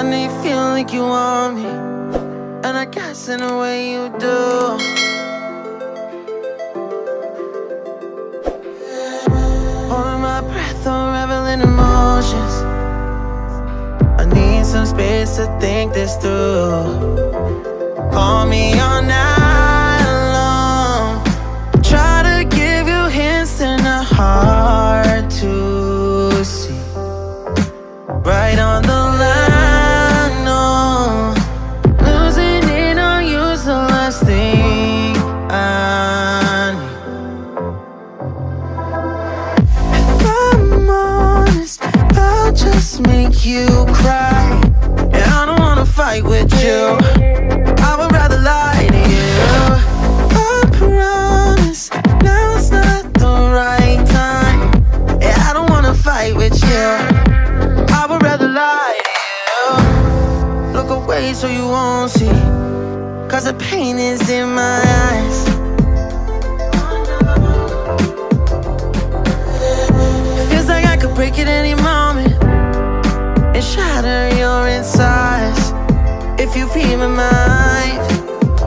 I know you feel like you want me, and I guess in a way you do. Holding my breath, unraveling emotions. I need some space to think this through. Call me all night long. Try to give you hints and a hard to see. Right on the line, no. Losing it on you's the last thing I need. If I'm honest, I'll just make you cry. And I don't wanna fight with you, I would rather lie to you. I promise, now's not the right time. And I don't wanna fight with you, I would rather lie to you. Look away so you won't see, cause the pain is in my eyes. Feels like I could break at any moment and shatter your insides. If you feel my mind,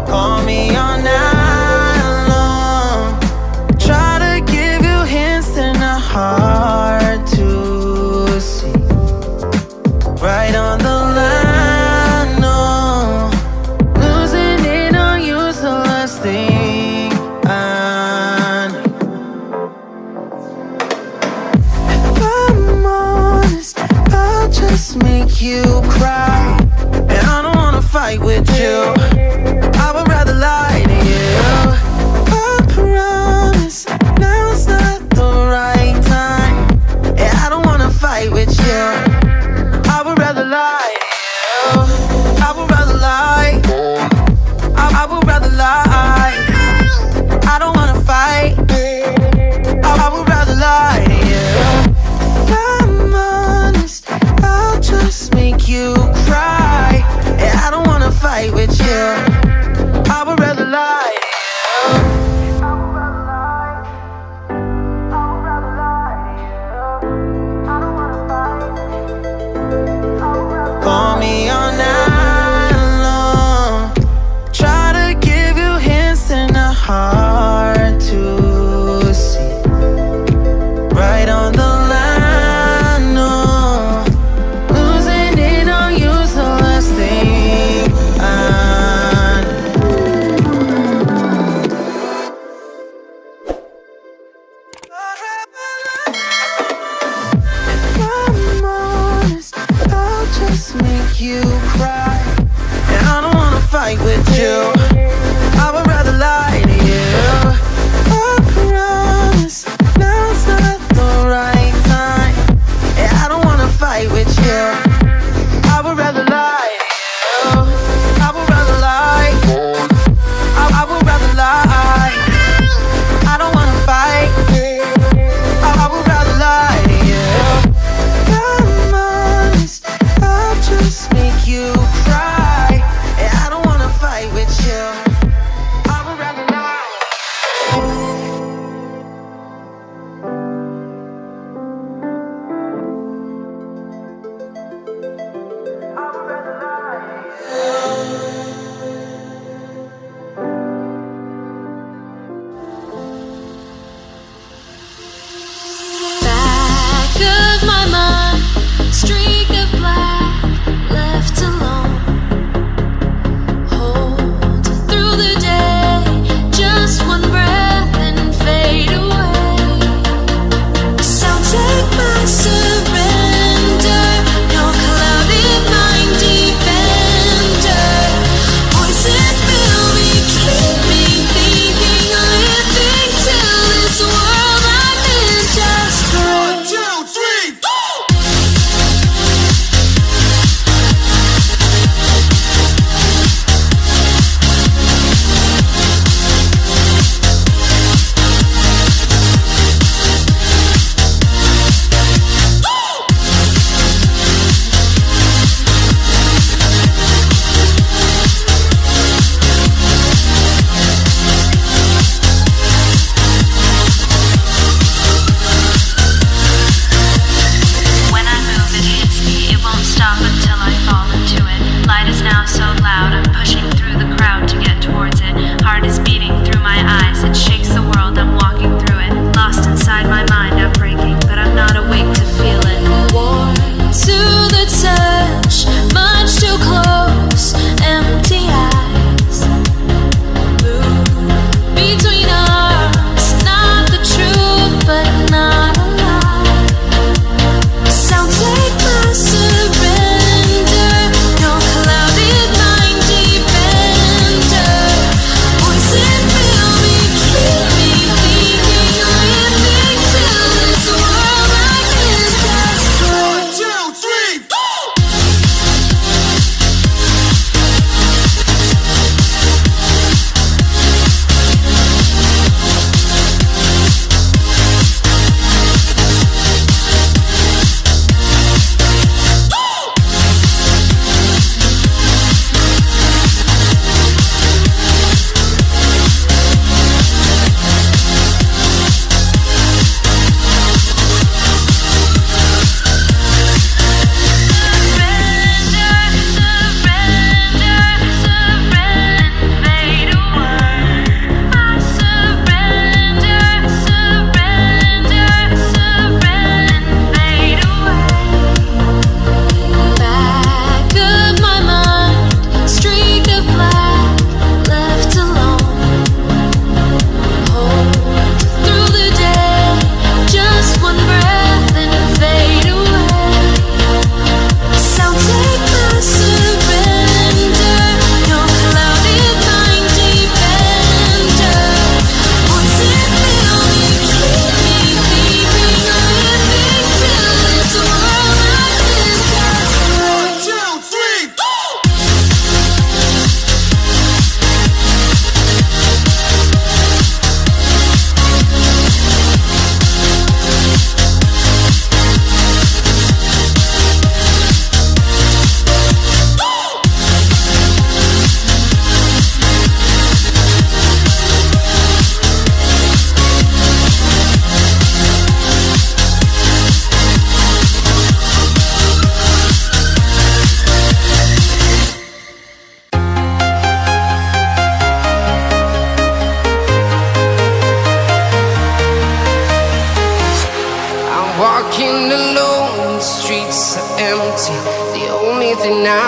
call me all night long. Try to give you hints and a hard to see. Right on the line, no. Losing it on you's the last thing I need. If I'm honest, I'll just make you cry. And I don't wanna fight with you, I would rather lie to you. I promise, now's not the right time. And I don't wanna fight with you, I would rather lie to you. I would rather lie, I would rather lie. I don't wanna fight, I would rather lie to you. If I'm honest, I'll just make you cry. And I don't wanna fight with you, I would rather lie to you. Call me all night long. Try to give you hints and a hard to see. Right on the line, no. Losing it on you's the last thing I need. If I'm honest, I'll just make you cry. And I don't wanna fight with you, I would rather lie to you. I promise, now's not the right time. And I don't wanna fight with you, I would rather lie to you. I would rather lie, I would rather lie. I don't wanna fight, I would rather lie to you. If I'm honest, I'll just make you cry. And I don't wanna fight with you, I would rather lie. Back of my mind, streak of black, left alone.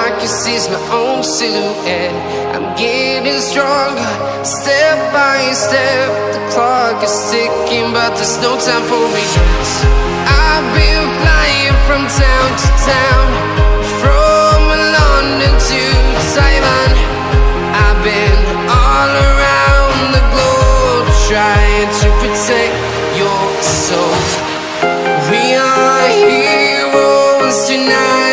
I can seize my own silhouette. I'm getting stronger, step by step. The clock is ticking, but there's no time for regrets. I've been flying from town to town, from London to Taiwan. I've been all around the globe, trying to protect your soul. We are heroes tonight.